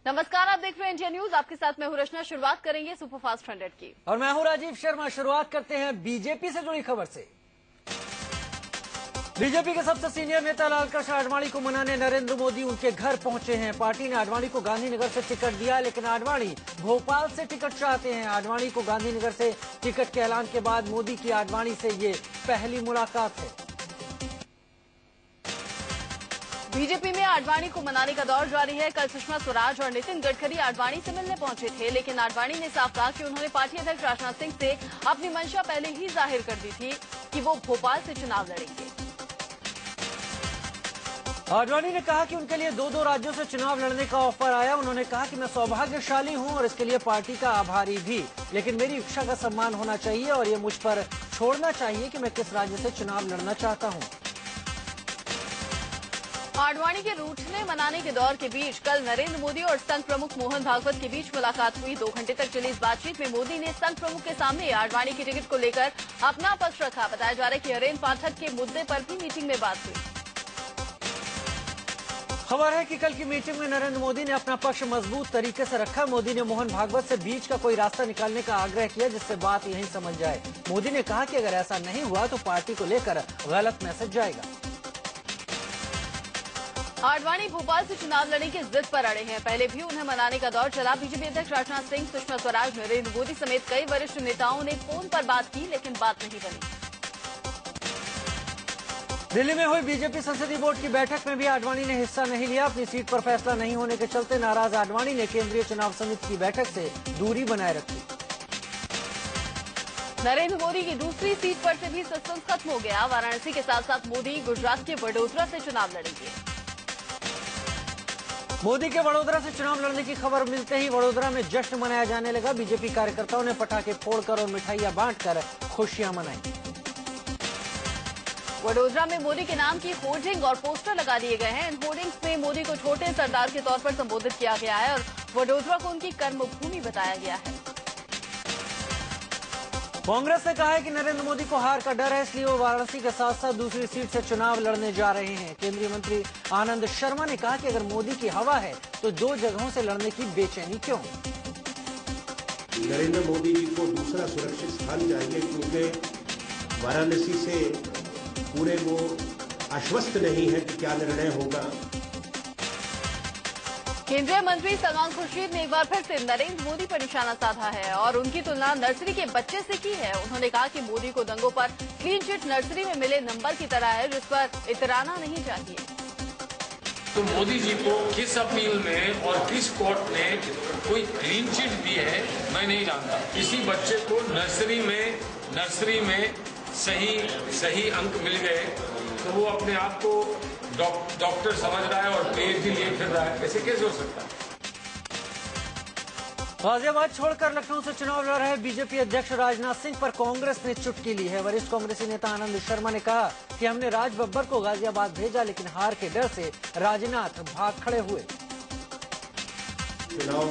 नमस्कार, आप देख रहे हैं इंडिया न्यूज। आपके साथ मैं हूं रचना। शुरुआत करेंगे सुपरफास्ट 100 की और मैं हूं राजीव शर्मा। शुरुआत करते हैं बीजेपी से जुड़ी खबर से। बीजेपी के सबसे सीनियर नेता लालकृष्ण आडवाणी को मनाने नरेंद्र मोदी उनके घर पहुंचे हैं। पार्टी ने आडवाणी को गांधीनगर से टिकट दिया, लेकिन आडवाणी भोपाल से टिकट चाहते हैं। आडवाणी को गांधीनगर से टिकट के ऐलान के बाद मोदी की आडवाणी से ये पहली मुलाकात है। बीजेपी में आडवाणी को मनाने का दौर जारी है। कल सुषमा स्वराज और नितिन गडकरी आडवाणी से मिलने पहुंचे थे, लेकिन आडवाणी ने साफ कहा कि उन्होंने पार्टी अध्यक्ष राजनाथ सिंह से अपनी मंशा पहले ही जाहिर कर दी थी कि वो भोपाल से चुनाव लड़ेंगे। आडवाणी ने कहा कि उनके लिए दो राज्यों से चुनाव लड़ने का ऑफर आया। उन्होंने कहा कि मैं सौभाग्यशाली हूं और इसके लिए पार्टी का आभारी भी, लेकिन मेरी इच्छा का सम्मान होना चाहिए और ये मुझ पर छोड़ना चाहिए कि मैं किस राज्य से चुनाव लड़ना चाहता हूं। आडवाणी के रूठने मनाने के दौर के बीच कल नरेंद्र मोदी और संघ प्रमुख मोहन भागवत के बीच मुलाकात हुई। 2 घंटे तक चली इस बातचीत में मोदी ने संघ प्रमुख के सामने आडवाणी की टिकट को लेकर अपना पक्ष रखा। बताया जा रहा है कि हरेन पाठक के मुद्दे पर भी मीटिंग में बात हुई। खबर है कि कल की मीटिंग में नरेंद्र मोदी ने अपना पक्ष मजबूत तरीके से रखा। मोदी ने मोहन भागवत से बीच का कोई रास्ता निकालने का आग्रह किया, जिससे बात यहीं समझ जाए। मोदी ने कहा कि अगर ऐसा नहीं हुआ तो पार्टी को लेकर गलत मैसेज जाएगा। आडवाणी भोपाल से चुनाव लड़ने की जिद पर अड़े हैं। पहले भी उन्हें मनाने का दौर चला। बीजेपी अध्यक्ष राजनाथ सिंह, सुषमा स्वराज, नरेंद्र मोदी समेत कई वरिष्ठ नेताओं ने फोन पर बात की, लेकिन बात नहीं बनी। दिल्ली में हुई बीजेपी संसदीय बोर्ड की बैठक में भी आडवाणी ने हिस्सा नहीं लिया। अपनी सीट पर फैसला नहीं होने के चलते नाराज आडवाणी ने केंद्रीय चुनाव समिति की बैठक से दूरी बनाए रखी। नरेंद्र मोदी की दूसरी सीट पर से भी सस्पेंस खत्म हो गया। वाराणसी के साथ साथ मोदी गुजरात के वडोदरा से चुनाव लड़ेंगे। मोदी के वडोदरा से चुनाव लड़ने की खबर मिलते ही वडोदरा में जश्न मनाया जाने लगा। बीजेपी कार्यकर्ताओं ने पटाखे फोड़कर और मिठाइयां बांटकर खुशियां मनाई। वडोदरा में मोदी के नाम की होर्डिंग और पोस्टर लगा दिए गए हैं। इन होर्डिंग्स में मोदी को छोटे सरदार के तौर पर संबोधित किया गया है और वडोदरा को उनकी कर्मभूमि बताया गया है। कांग्रेस ने कहा है कि नरेंद्र मोदी को हार का डर है, इसलिए वो वाराणसी के साथ साथ दूसरी सीट से चुनाव लड़ने जा रहे हैं। केंद्रीय मंत्री आनंद शर्मा ने कहा कि अगर मोदी की हवा है तो 2 जगहों से लड़ने की बेचैनी क्यों। नरेंद्र मोदी जी को दूसरा सुरक्षित स्थान चाहिए, क्योंकि वाराणसी से पूरे वो आश्वस्त नहीं है कि क्या निर्णय होगा। केंद्रीय मंत्री सलमान खुर्शीद ने एक बार फिर से नरेंद्र मोदी पर निशाना साधा है और उनकी तुलना नर्सरी के बच्चे से की है। उन्होंने कहा कि मोदी को दंगों पर क्लीन चिट नर्सरी में मिले नंबर की तरह है, जिस पर इतराना नहीं चाहिए। तो मोदी जी को किस अपील में और किस कोर्ट ने कोई क्लीन चिट दी है मैं नहीं जानता। किसी बच्चे को नर्सरी में सही अंक मिल गए तो वो अपने आप को डॉक्टर समझ रहा है और पीएचडी लिए फिर रहा है, ऐसे कैसे हो सकता है। गाजियाबाद छोड़कर लखनऊ से चुनाव लड़ रहे बीजेपी अध्यक्ष राजनाथ सिंह पर कांग्रेस ने चुटकी ली है। वरिष्ठ कांग्रेसी नेता आनंद शर्मा ने कहा कि हमने राज बब्बर को गाजियाबाद भेजा, लेकिन हार के डर से राजनाथ भाग खड़े हुए। चुनाव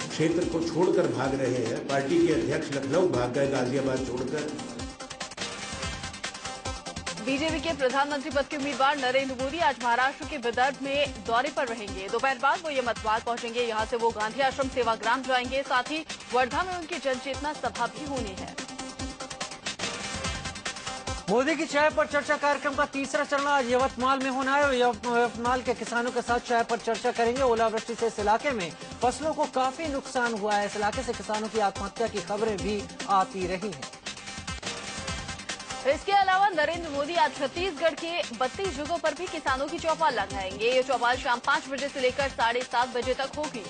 क्षेत्र को छोड़कर भाग रहे हैं। पार्टी के अध्यक्ष लखनऊ भाग गए गाजियाबाद छोड़कर। बीजेपी के प्रधानमंत्री पद के उम्मीदवार नरेंद्र मोदी आज महाराष्ट्र के विदर्भ में दौरे पर रहेंगे। दोपहर बाद वो यमतवाल पहुंचेंगे। यहां से वो गांधी आश्रम सेवाग्राम जाएंगे। साथ ही वर्धा में उनकी जनचेतना सभा भी होनी है। मोदी की चाय पर चर्चा कार्यक्रम का तीसरा चरण आज यवतमाल में होना है। यवतमाल के किसानों के साथ चाय पर चर्चा करेंगे। ओलावृष्टि से इस इलाके में फसलों को काफी नुकसान हुआ है। इस इलाके से किसानों की आत्महत्या की खबरें भी आती रही हैं। इसके अलावा नरेंद्र मोदी आज छत्तीसगढ़ के 32 जगहों पर भी किसानों की चौपाल लगाएंगे। ये चौपाल शाम 5 बजे से लेकर 7:30 बजे तक होगी।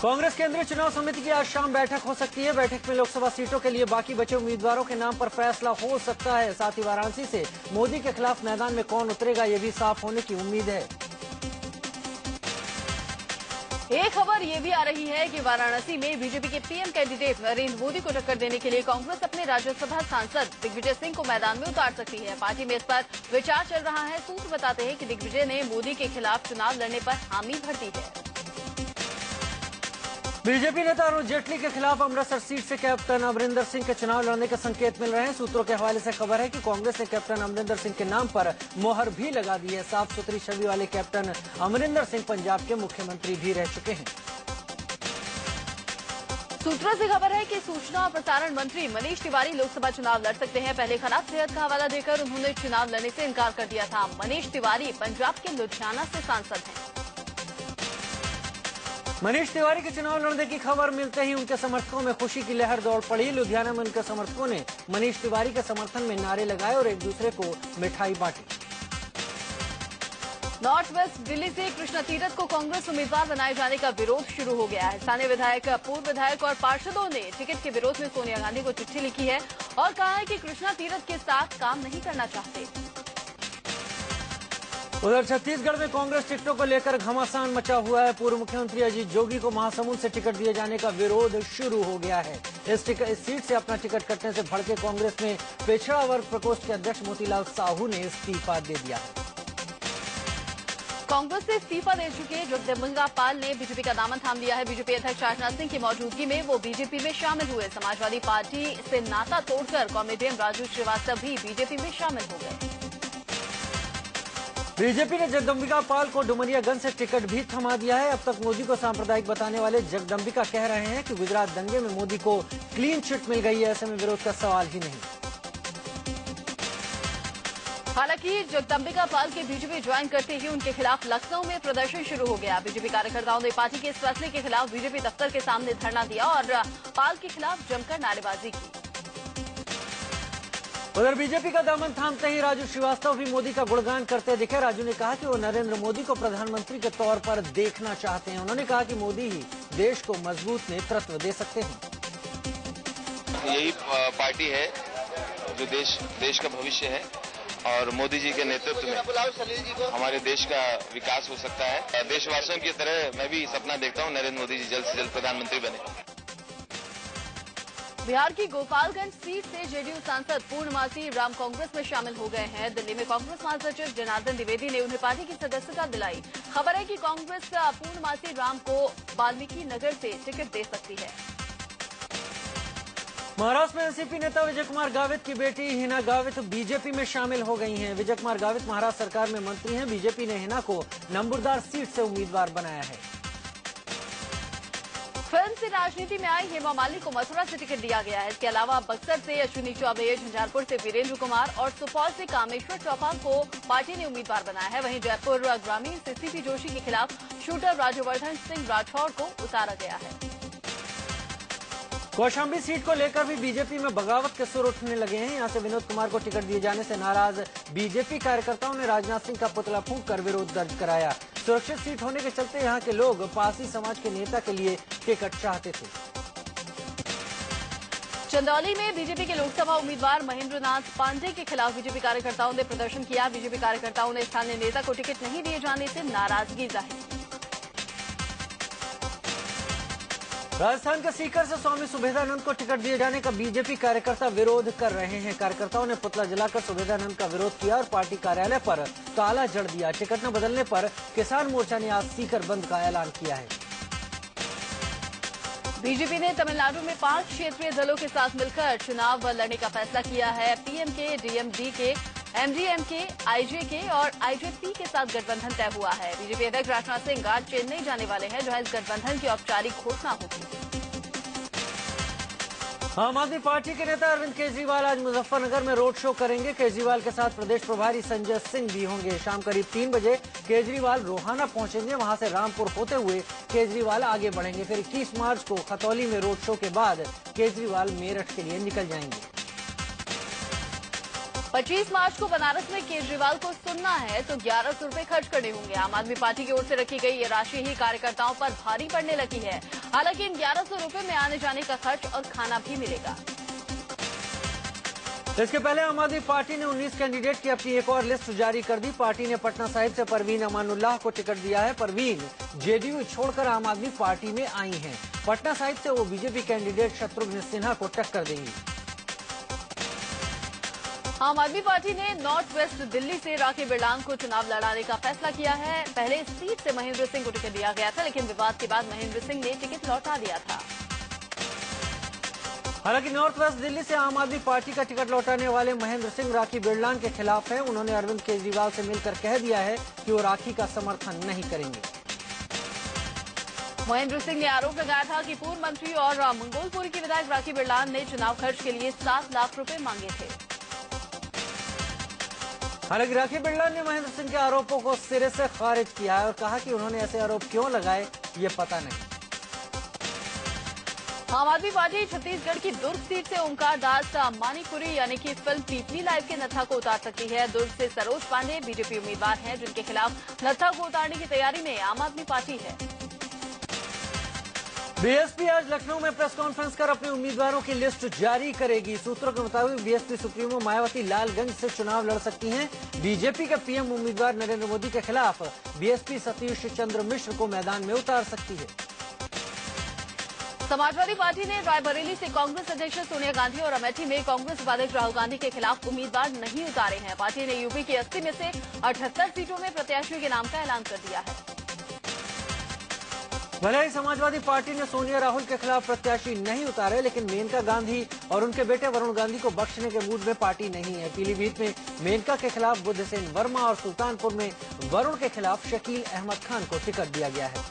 कांग्रेस केंद्रीय चुनाव समिति की आज शाम बैठक हो सकती है। बैठक में लोकसभा सीटों के लिए बाकी बचे उम्मीदवारों के नाम पर फैसला हो सकता है। साथ ही वाराणसी से मोदी के खिलाफ मैदान में कौन उतरेगा, ये भी साफ होने की उम्मीद है। एक खबर ये भी आ रही है कि वाराणसी में बीजेपी के पीएम कैंडिडेट नरेंद्र मोदी को टक्कर देने के लिए कांग्रेस अपने राज्यसभा सांसद दिग्विजय सिंह को मैदान में उतार सकती है। पार्टी में इस पर विचार चल रहा है। सूत्र बताते हैं कि दिग्विजय ने मोदी के खिलाफ चुनाव लड़ने पर हामी भर दी है। बीजेपी नेता अरुण जेटली के खिलाफ अमृतसर सीट से कैप्टन अमरिंदर सिंह के चुनाव लड़ने के संकेत मिल रहे हैं। सूत्रों के हवाले से खबर है कि कांग्रेस ने कैप्टन अमरिंदर सिंह के नाम पर मोहर भी लगा दी है। साफ सुथरी छवि वाले कैप्टन अमरिंदर सिंह पंजाब के मुख्यमंत्री भी रह चुके हैं। सूत्रों से खबर है कि सूचना और प्रसारण मंत्री मनीष तिवारी लोकसभा चुनाव लड़ सकते हैं। पहले खराब सेहत का हवाला देकर उन्होंने चुनाव लड़ने से इनकार कर दिया था। मनीष तिवारी पंजाब के लुधियाना से सांसद हैं। मनीष तिवारी के चुनाव लड़ने की खबर मिलते ही उनके समर्थकों में खुशी की लहर दौड़ पड़ी। लुधियाना में उनके समर्थकों ने मनीष तिवारी के समर्थन में नारे लगाए और एक दूसरे को मिठाई बांटी। नॉर्थ वेस्ट दिल्ली से कृष्णा तीरथ को कांग्रेस उम्मीदवार बनाए जाने का विरोध शुरू हो गया है। स्थानीय विधायक, पूर्व विधायक और पार्षदों ने टिकट के विरोध में सोनिया गांधी को चिट्ठी लिखी है और कहा है कि कृष्णा तीरथ के साथ काम नहीं करना चाहते। उधर छत्तीसगढ़ में कांग्रेस टिकटों को लेकर घमासान मचा हुआ है। पूर्व मुख्यमंत्री अजीत जोगी को महासमुंद से टिकट दिए जाने का विरोध शुरू हो गया है। इस सीट से अपना टिकट कटने से भड़के कांग्रेस में पिछड़ा वर्ग प्रकोष्ठ के अध्यक्ष मोतीलाल साहू ने इस्तीफा दे दिया है। कांग्रेस से इस्तीफा दे चुके जगदम्बिका पाल ने बीजेपी का दामन थाम लिया है। बीजेपी अध्यक्ष राजनाथ सिंह की मौजूदगी में वो बीजेपी में शामिल हुए। समाजवादी पार्टी से नाता तोड़कर कॉमेडियन राजू श्रीवास्तव भी बीजेपी में शामिल हो गए। बीजेपी ने जगदम्बिका पाल को डुमरियागंज से टिकट भी थमा दिया है। अब तक मोदी को सांप्रदायिक बताने वाले जगदम्बिका कह रहे हैं कि गुजरात दंगे में मोदी को क्लीन चिट मिल गई है। ऐसे में विरोध का सवाल ही नहीं। हालांकि जगदम्बिका पाल के बीजेपी ज्वाइन करते ही उनके खिलाफ लखनऊ में प्रदर्शन शुरू हो गया। बीजेपी कार्यकर्ताओं ने पार्टी के इस फैसले के खिलाफ बीजेपी दफ्तर के सामने धरना दिया और पाल के खिलाफ जमकर नारेबाजी की। उधर बीजेपी का दामन थामते ही राजू श्रीवास्तव भी मोदी का गुणगान करते दिखे। राजू ने कहा कि वो नरेंद्र मोदी को प्रधानमंत्री के तौर पर देखना चाहते हैं। उन्होंने कहा कि मोदी ही देश को मजबूत नेतृत्व दे सकते हैं। यही पार्टी है जो देश का भविष्य है और मोदी जी के नेतृत्व में हमारे देश का विकास हो सकता है। देशवासियों की तरह मैं भी सपना देखता हूं नरेंद्र मोदी जी जल्द से जल्द प्रधानमंत्री बने। बिहार की गोपालगंज सीट से जेडीयू सांसद पूर्णमासी राम कांग्रेस में शामिल हो गए हैं। दिल्ली में कांग्रेस महासचिव जनार्दन द्विवेदी ने उन्हें पार्टी की सदस्यता दिलाई। खबर है कि कांग्रेस पूर्णमासी राम को वाल्मीकि नगर से टिकट दे सकती है। महाराष्ट्र में एनसीपी नेता विजय कुमार गावित की बेटी हिना गावित बीजेपी में शामिल हो गई हैं। विजय कुमार गावित महाराष्ट्र सरकार में मंत्री हैं। बीजेपी ने हिना को नंबरदार सीट से उम्मीदवार बनाया है। फिल्म से राजनीति में आई हेमा मालिनी को मथुरा से टिकट दिया गया है। इसके अलावा बक्सर से अश्विनी चौबे, झंझारपुर से वीरेंद्र कुमार और सुपौल से कामेश्वर चौपाल को पार्टी ने उम्मीदवार बनाया है। वहीं जयपुर ग्रामीण से सीपी जोशी के खिलाफ शूटर राज्यवर्धन सिंह राठौड़ को उतारा गया है। कौशाम्बी सीट को लेकर भी बीजेपी में बगावत के सुर उठने लगे हैं। यहां से विनोद कुमार को टिकट दिए जाने से नाराज बीजेपी कार्यकर्ताओं ने राजनाथ सिंह का पुतला फूंक कर विरोध दर्ज कराया। सुरक्षित सीट होने के चलते यहां के लोग पारसी समाज के नेता के लिए टिकट चाहते थे। चंदौली में बीजेपी के लोकसभा उम्मीदवार महेंद्र नाथ पांडे के खिलाफ बीजेपी कार्यकर्ताओं ने प्रदर्शन किया। बीजेपी कार्यकर्ताओं ने स्थानीय नेता को टिकट नहीं दिए जाने से नाराजगी जाहिर की। राजस्थान के सीकर से स्वामी सुभेदानंद को टिकट दिए जाने का बीजेपी कार्यकर्ता विरोध कर रहे हैं। कार्यकर्ताओं ने पुतला जलाकर सुभेदानंद का विरोध किया और पार्टी कार्यालय पर ताला जड़ दिया। टिकट न बदलने पर किसान मोर्चा ने आज सीकर बंद का ऐलान किया है। बीजेपी ने तमिलनाडु में 5 क्षेत्रीय दलों के साथ मिलकर चुनाव लड़ने का फैसला किया है। पीएमके, डीएमडीके, एमडीएमके, आईजेके और आईजेपी के साथ गठबंधन तय हुआ है। बीजेपी अध्यक्ष राजनाथ सिंह आज चेन्नई जाने वाले हैं, जहां इस गठबंधन की औपचारिक घोषणा होगी। आम आदमी पार्टी के नेता अरविंद केजरीवाल आज मुजफ्फरनगर में रोड शो करेंगे। केजरीवाल के साथ प्रदेश प्रभारी संजय सिंह भी होंगे। शाम करीब 3 बजे केजरीवाल रोहाना पहुंचेंगे। वहां से रामपुर होते हुए केजरीवाल आगे बढ़ेंगे। फिर 21 मार्च को खतौली में रोड शो के बाद केजरीवाल मेरठ के लिए निकल जाएंगे। 25 मार्च को बनारस में केजरीवाल को सुनना है तो 1100 रुपए खर्च करने होंगे। आम आदमी पार्टी की ओर से रखी गई ये राशि ही कार्यकर्ताओं पर भारी पड़ने लगी है। हालांकि इन 1100 रुपए में आने जाने का खर्च और खाना भी मिलेगा। इसके पहले आम आदमी पार्टी ने 19 कैंडिडेट की अपनी एक और लिस्ट जारी कर दी। पार्टी ने पटना साहिब से परवीन अमानुल्लाह को टिकट दिया है। परवीन जेडीयू छोड़कर आम आदमी पार्टी में आई हैं। पटना साहिब से वो बीजेपी कैंडिडेट शत्रुघ्न सिन्हा को टक्कर देंगी। आम आदमी पार्टी ने नॉर्थ वेस्ट दिल्ली से राखी बिरलान को चुनाव लड़ाने का फैसला किया है। पहले इस सीट से महेंद्र सिंह को टिकट दिया गया था, लेकिन विवाद के बाद महेंद्र सिंह ने टिकट लौटा दिया था। हालांकि नॉर्थ वेस्ट दिल्ली से आम आदमी पार्टी का टिकट लौटाने वाले महेंद्र सिंह राखी बिरलान के खिलाफ हैं। उन्होंने अरविंद केजरीवाल से मिलकर कह दिया है कि वो राखी का समर्थन नहीं करेंगे। महेंद्र सिंह ने आरोप लगाया था कि पूर्व मंत्री और मंगोलपुरी की विधायक राखी बिरलान ने चुनाव खर्च के लिए 7 लाख रुपए मांगे थे। हालांकि राखी बिरलान ने महेंद्र सिंह के आरोपों को सिरे से खारिज किया है और कहा कि उन्होंने ऐसे आरोप क्यों लगाए ये पता नहीं। आम आदमी पार्टी छत्तीसगढ़ की दुर्ग सीट से ओमकार दास मानीपुरी यानी कि फिल्म पीपली लाइव के नत्था को उतार सकती है। दुर्ग से सरोज पांडे बीजेपी उम्मीदवार हैं, जिनके खिलाफ नत्था को उतारने की तैयारी में आम आदमी पार्टी है। बीएसपी आज लखनऊ में प्रेस कॉन्फ्रेंस कर अपने उम्मीदवारों की लिस्ट जारी करेगी। सूत्रों के मुताबिक बीएसपी सुप्रीमो मायावती लालगंज से चुनाव लड़ सकती हैं। बीजेपी के पीएम उम्मीदवार नरेंद्र मोदी के खिलाफ बीएसपी सतीश चंद्र मिश्र को मैदान में उतार सकती है। समाजवादी पार्टी ने रायबरेली से कांग्रेस अध्यक्ष सोनिया गांधी और अमेठी में कांग्रेस उपाध्यक्ष राहुल गांधी के खिलाफ उम्मीदवार नहीं उतारे हैं। पार्टी ने यूपी की 80 में से 78 सीटों में प्रत्याशियों के नाम का ऐलान कर दिया है। भले ही समाजवादी पार्टी ने सोनिया राहुल के खिलाफ प्रत्याशी नहीं उतारे, लेकिन मेनका गांधी और उनके बेटे वरुण गांधी को बख्शने के मूड में पार्टी नहीं है। पीलीभीत में मेनका के खिलाफ बुद्धसेन वर्मा और सुल्तानपुर में वरुण के खिलाफ शकील अहमद खान को टिकट दिया गया है।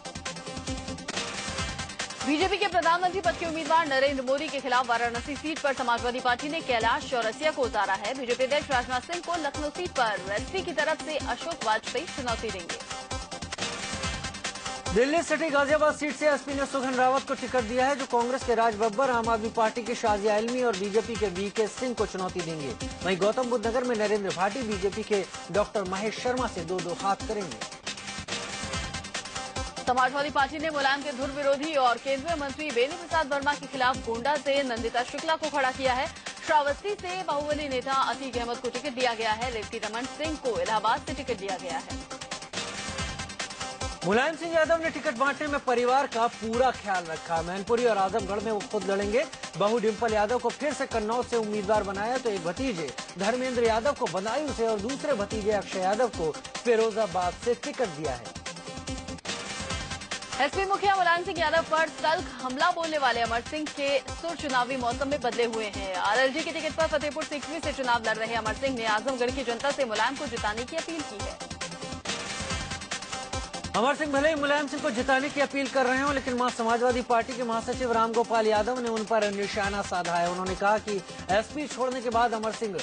बीजेपी के प्रधानमंत्री पद के उम्मीदवार नरेंद्र मोदी के खिलाफ वाराणसी सीट पर समाजवादी पार्टी ने कैलाश चौरसिया को उतारा है। बीजेपी अध्यक्ष राजनाथ सिंह को लखनऊ सीट पर एसपी की तरफ से अशोक वाजपेयी चुनौती देंगे। दिल्ली सिटी गाजियाबाद सीट से एसपी ने सुखन रावत को टिकट दिया है, जो कांग्रेस के राज बब्बर, आम आदमी पार्टी के शाजिया इल्मी और बीजेपी के वीके सिंह को चुनौती देंगे। वहीं गौतम बुद्ध नगर में नरेंद्र भाटी बीजेपी के डॉक्टर महेश शर्मा से 2-2 हाथ करेंगे। समाजवादी पार्टी ने मुलायम के धुर विरोधी और केंद्रीय मंत्री बेनी प्रसाद वर्मा के खिलाफ गोंडा से नंदिता शुक्ला को खड़ा किया है। श्रावस्ती से बाहुबली नेता अतीक अहमद को टिकट दिया गया है। रेवती रमन सिंह को इलाहाबाद से टिकट दिया गया है। मुलायम सिंह यादव ने टिकट बांटने में परिवार का पूरा ख्याल रखा। मैनपुरी और आजमगढ़ में वो खुद लड़ेंगे। बहू डिम्पल यादव को फिर से कन्नौज से उम्मीदवार बनाया, तो एक भतीजे धर्मेंद्र यादव को बदायूं से और दूसरे भतीजे अक्षय यादव को फिरोजाबाद से टिकट दिया है। एसपी मुखिया मुलायम सिंह यादव पर तल्ख हमला बोलने वाले अमर सिंह के सुर चुनावी मौसम में बदले हुए हैं। आरएलजी के टिकट पर फतेहपुर सीकरी से चुनाव लड़ रहे अमर सिंह ने आजमगढ़ की जनता से मुलायम को जिताने की अपील की है। अमर सिंह भले ही मुलायम सिंह को जिताने की अपील कर रहे हो, लेकिन समाजवादी पार्टी के महासचिव रामगोपाल यादव ने उन पर निशाना साधा है। उन्होंने कहा कि एसपी छोड़ने के बाद अमर सिंह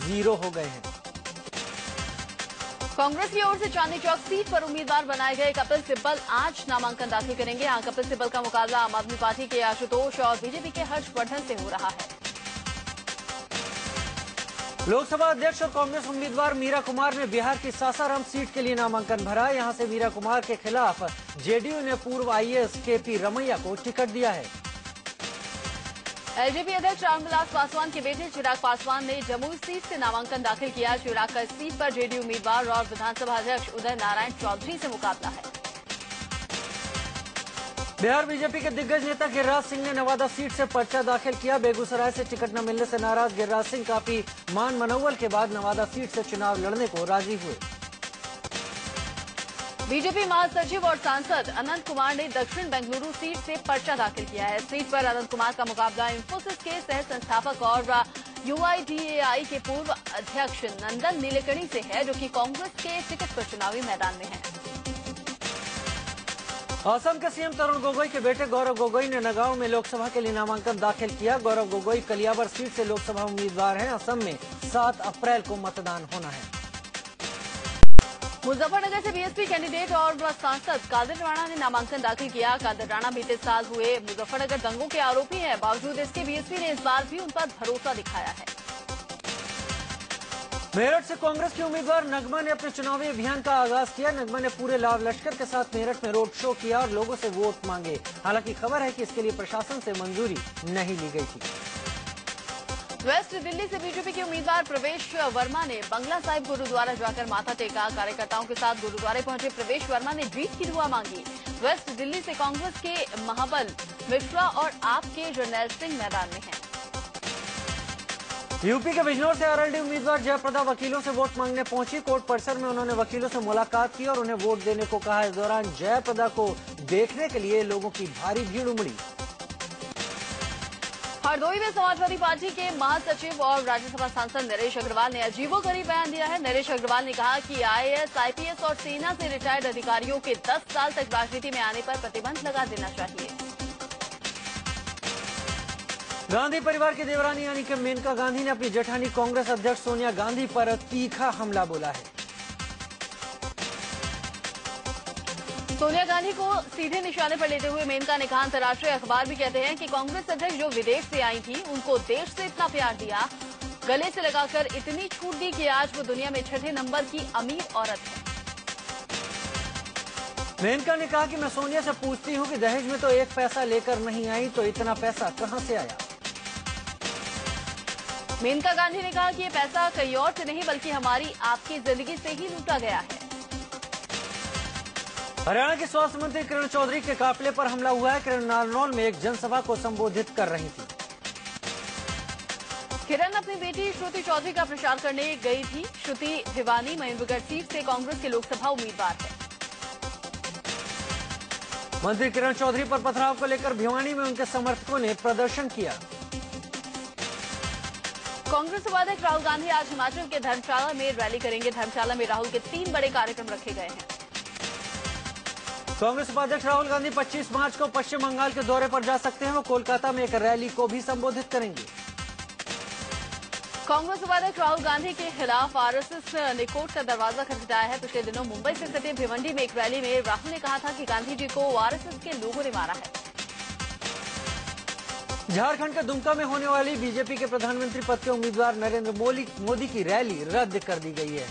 0 हो गए हैं। कांग्रेस की ओर से चांदनी चौक सीट पर उम्मीदवार बनाए गए कपिल सिब्बल आज नामांकन दाखिल करेंगे। यहाँ कपिल सिब्बल का मुकाबला आम आदमी पार्टी के आशुतोष और बीजेपी के हर्षवर्धन से हो रहा है। लोकसभा अध्यक्ष और कांग्रेस उम्मीदवार मीरा कुमार ने बिहार की सासाराम सीट के लिए नामांकन भरा। यहां से मीरा कुमार के खिलाफ जेडीयू ने पूर्व आईएएस केपी रमैया को टिकट दिया है। एलजेपी अध्यक्ष रामविलास पासवान के बेटे चिराग पासवान ने जमुई सीट से नामांकन दाखिल किया। चिराग का इस सीट पर जेडीयू उम्मीदवार और विधानसभा अध्यक्ष उदय नारायण चौधरी से मुकाबला है। बिहार बीजेपी के दिग्गज नेता गिरिराज सिंह ने नवादा सीट से पर्चा दाखिल किया। बेगूसराय से टिकट न मिलने से नाराज गिरिराज सिंह काफी मान मनौवल के बाद नवादा सीट से चुनाव लड़ने को राजी हुए। बीजेपी महासचिव और सांसद अनंत कुमार ने दक्षिण बेंगलुरु सीट से पर्चा दाखिल किया है। सीट पर अनंत कुमार का मुकाबला इंफोसिस के सह संस्थापक और यूआईडीएआई के पूर्व अध्यक्ष नंदन नीलेकणी से है, जो कि कांग्रेस के टिकट पर चुनावी मैदान में है। असम के सीएम तरुण गोगोई के बेटे गौरव गोगोई ने नगांव में लोकसभा के लिए नामांकन दाखिल किया। गौरव गोगोई कलियाबर सीट से लोकसभा उम्मीदवार हैं। असम में 7 अप्रैल को मतदान होना है। मुजफ्फरनगर से बीएसपी कैंडिडेट और सांसद कादिर राणा ने नामांकन दाखिल किया। कादिर राणा बीते साल हुए मुजफ्फरनगर दंगों के आरोपी हैं। बावजूद इसके बीएसपी ने इस बार भी उन पर भरोसा दिखाया है। मेरठ से कांग्रेस की उम्मीदवार नगमा ने अपने चुनावी अभियान का आगाज किया। नगमा ने पूरे लाव लश्कर के साथ मेरठ में रोड शो किया और लोगों से वोट मांगे। हालांकि खबर है कि इसके लिए प्रशासन से मंजूरी नहीं ली गई थी। वेस्ट दिल्ली से बीजेपी के उम्मीदवार प्रवेश वर्मा ने बंगला साहिब गुरुद्वारा जाकर माथा टेका। कार्यकर्ताओं के साथ गुरुद्वारे पहुंचे प्रवेश वर्मा ने जीत की दुआ मांगी। वेस्ट दिल्ली से कांग्रेस के महाबल मिश्रा और आप के जरनैल सिंह मैदान में हैं। यूपी के बिजनौर से आरएलडी उम्मीदवार जयप्रदा वकीलों से वोट मांगने पहुंची। कोर्ट परिसर में उन्होंने वकीलों से मुलाकात की और उन्हें वोट देने को कहा। इस दौरान जयप्रदा को देखने के लिए लोगों की भारी भीड़ उमड़ी। हरदोई में समाजवादी पार्टी के महासचिव और राज्यसभा सांसद नरेश अग्रवाल ने अजीबोगरीब बयान दिया है। नरेश अग्रवाल ने कहा कि आईएएस, आईपीएस और सेना से रिटायर्ड अधिकारियों के 10 साल तक राजनीति में आने पर प्रतिबंध लगा देना चाहिए। गांधी परिवार की देवरानी यानी कि मेनका गांधी ने अपनी जेठानी कांग्रेस अध्यक्ष सोनिया गांधी पर तीखा हमला बोला है। सोनिया गांधी को सीधे निशाने पर लेते हुए मेनका ने कहा, अंतर्राष्ट्रीय अखबार भी कहते हैं कि कांग्रेस अध्यक्ष जो विदेश से आई थी उनको देश से इतना प्यार दिया, गले से लगाकर इतनी छूट दी कि आज वो दुनिया में 6 नंबर की अमीर औरत है। मेनका ने कहा कि मैं सोनिया से पूछती हूं कि दहेज में तो 1 पैसा लेकर नहीं आई, तो इतना पैसा कहां से आया। मेनका गांधी ने कहा कि ये पैसा कहीं और से नहीं बल्कि हमारी आपकी जिंदगी से ही लूटा गया है। हरियाणा के स्वास्थ्य मंत्री किरण चौधरी के काफिले पर हमला हुआ है। किरण नारनौल में एक जनसभा को संबोधित कर रही थी। किरण अपनी बेटी श्रुति चौधरी का प्रचार करने गई थी। श्रुति भिवानी महेंद्रगढ़ सीट से कांग्रेस के लोकसभा उम्मीदवार है। मंत्री किरण चौधरी पर पथराव को लेकर भिवानी में उनके समर्थकों ने प्रदर्शन किया। कांग्रेस उपाध्यक्ष राहुल गांधी आज हिमाचल के धर्मशाला में रैली करेंगे। धर्मशाला में राहुल के 3 बड़े कार्यक्रम रखे गए हैं। कांग्रेस उपाध्यक्ष राहुल गांधी 25 मार्च को पश्चिम बंगाल के दौरे पर जा सकते हैं। वो कोलकाता में एक रैली को भी संबोधित करेंगे। कांग्रेस उपाध्यक्ष राहुल गांधी के खिलाफ आरएसएस ने कोर्ट का दरवाजा खटखटाया है। पिछले दिनों मुंबई से सटे भिवंडी में एक रैली में राहुल ने कहा था कि गांधी जी को आरएसएस के लोगों ने मारा है। झारखंड के दुमका में होने वाली बीजेपी के प्रधानमंत्री पद के उम्मीदवार नरेंद्र मोदी की रैली रद्द कर दी गई है।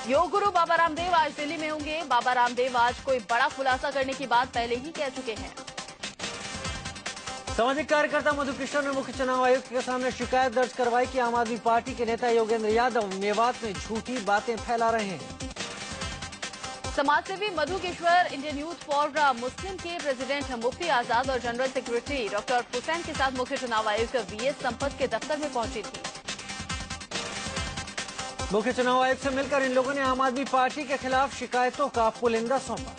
योग गुरु बाबा रामदेव आज दिल्ली में होंगे। बाबा रामदेव आज कोई बड़ा खुलासा करने की बात पहले ही कह चुके हैं। सामाजिक कार्यकर्ता मधु कृष्ण ने मुख्य चुनाव आयुक्त के सामने शिकायत दर्ज करवाई कि आम आदमी पार्टी के नेता योगेंद्र यादव मेवात में झूठी बातें फैला रहे हैं। समाजसेवी मधु Kishwar Indian youth for Muslim के प्रेसिडेंट मुफ्ती आजाद और जनरल सेक्रेटरी डॉक्टर हुसैन के साथ मुख्य चुनाव आयुक्त वीएस संपत के दफ्तर में पहुंची थी। मुख्य चुनाव आयुक्त से मिलकर इन लोगों ने आम आदमी पार्टी के खिलाफ शिकायतों का पुलिंदा सौंपा।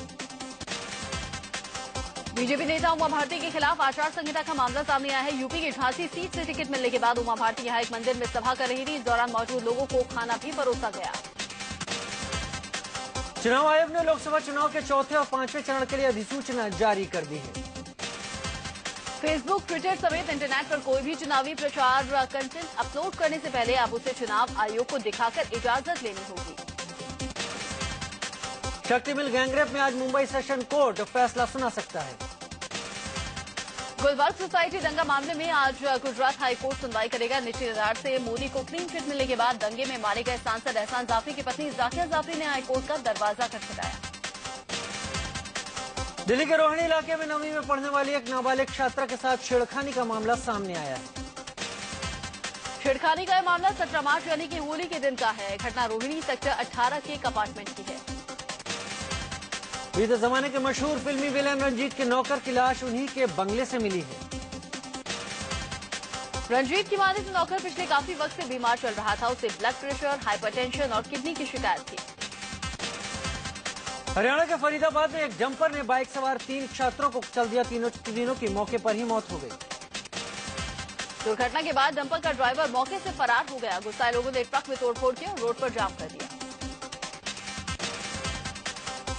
बीजेपी नेता उमा भारती के खिलाफ आचार संहिता का मामला सामने आया है। यूपी की झांसी सीट से टिकट मिलने के बाद उमा भारती यहां एक मंदिर में सभा कर रही थी। इस दौरान मौजूद लोगों को खाना भी परोसा गया। चुनाव आयोग ने लोकसभा चुनाव के 4थे और 5वें चरण के लिए अधिसूचना जारी कर दी है। फेसबुक, ट्विटर समेत इंटरनेट पर कोई भी चुनावी प्रचार कंटेंट अपलोड करने से पहले अब उसे चुनाव आयोग को दिखाकर इजाजत लेनी होगी। शक्ति मिल गैंगरेप में आज मुंबई सेशन कोर्ट फैसला सुना सकता है। गुलबर्ग सोसाइटी दंगा मामले में आज गुजरात हाईकोर्ट सुनवाई करेगा। निचली अदालत से मोदी को क्लीन चिट मिलने के बाद दंगे में मारे गए सांसद एहसान जाफरी की पत्नी जाकिया जाफरी ने हाईकोर्ट का दरवाजा खटखटाया। दिल्ली के रोहिणी इलाके में 9वीं में पढ़ने वाली एक नाबालिग छात्रा के साथ छेड़खानी का मामला सामने आया है। छेड़खानी का यह मामला 17 मार्च यानी कि होली के दिन का है। घटना रोहिणी सेक्टर 18 के एक अपार्टमेंट की है। बीते जमाने के मशहूर फिल्मी विलेन रंजीत के नौकर की लाश उन्हीं के बंगले से मिली है। रंजीत की माने से नौकर पिछले काफी वक्त से बीमार चल रहा था। उसे ब्लड प्रेशर, हाइपरटेंशन और किडनी की शिकायत थी। हरियाणा के फरीदाबाद में एक जंपर ने बाइक सवार 3 छात्रों को कुचल दिया। तीनों की मौके पर ही मौत हो गई। दुर्घटना के बाद डंपर का ड्राइवर मौके से फरार हो गया। गुस्साए लोगों ने ट्रक में तोड़फोड़ की और रोड पर जाम कर दिया।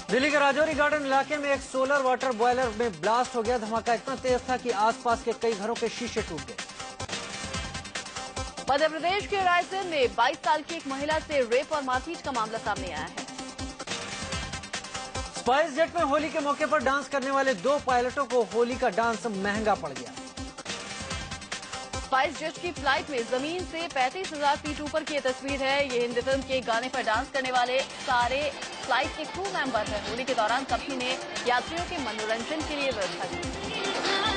दिल्ली के राजौरी गार्डन इलाके में एक सोलर वाटर बॉयलर में ब्लास्ट हो गया। धमाका इतना तेज था कि आसपास के कई घरों के शीशे टूट गए। मध्य प्रदेश के रायसेन में 22 साल की एक महिला से रेप और मारपीट का मामला सामने आया है। स्पाइस जेट में होली के मौके पर डांस करने वाले 2 पायलटों को होली का डांस महंगा पड़ गया। स्पाइस जेट की फ्लाइट में जमीन से 35,000 फीट ऊपर की तस्वीर है। ये हिंदी फिल्म के गाने पर डांस करने वाले सारे फ्लाइट के क्रू मेंबर हैं। होली के दौरान कंपनी ने यात्रियों के मनोरंजन के लिए व्यवस्था की।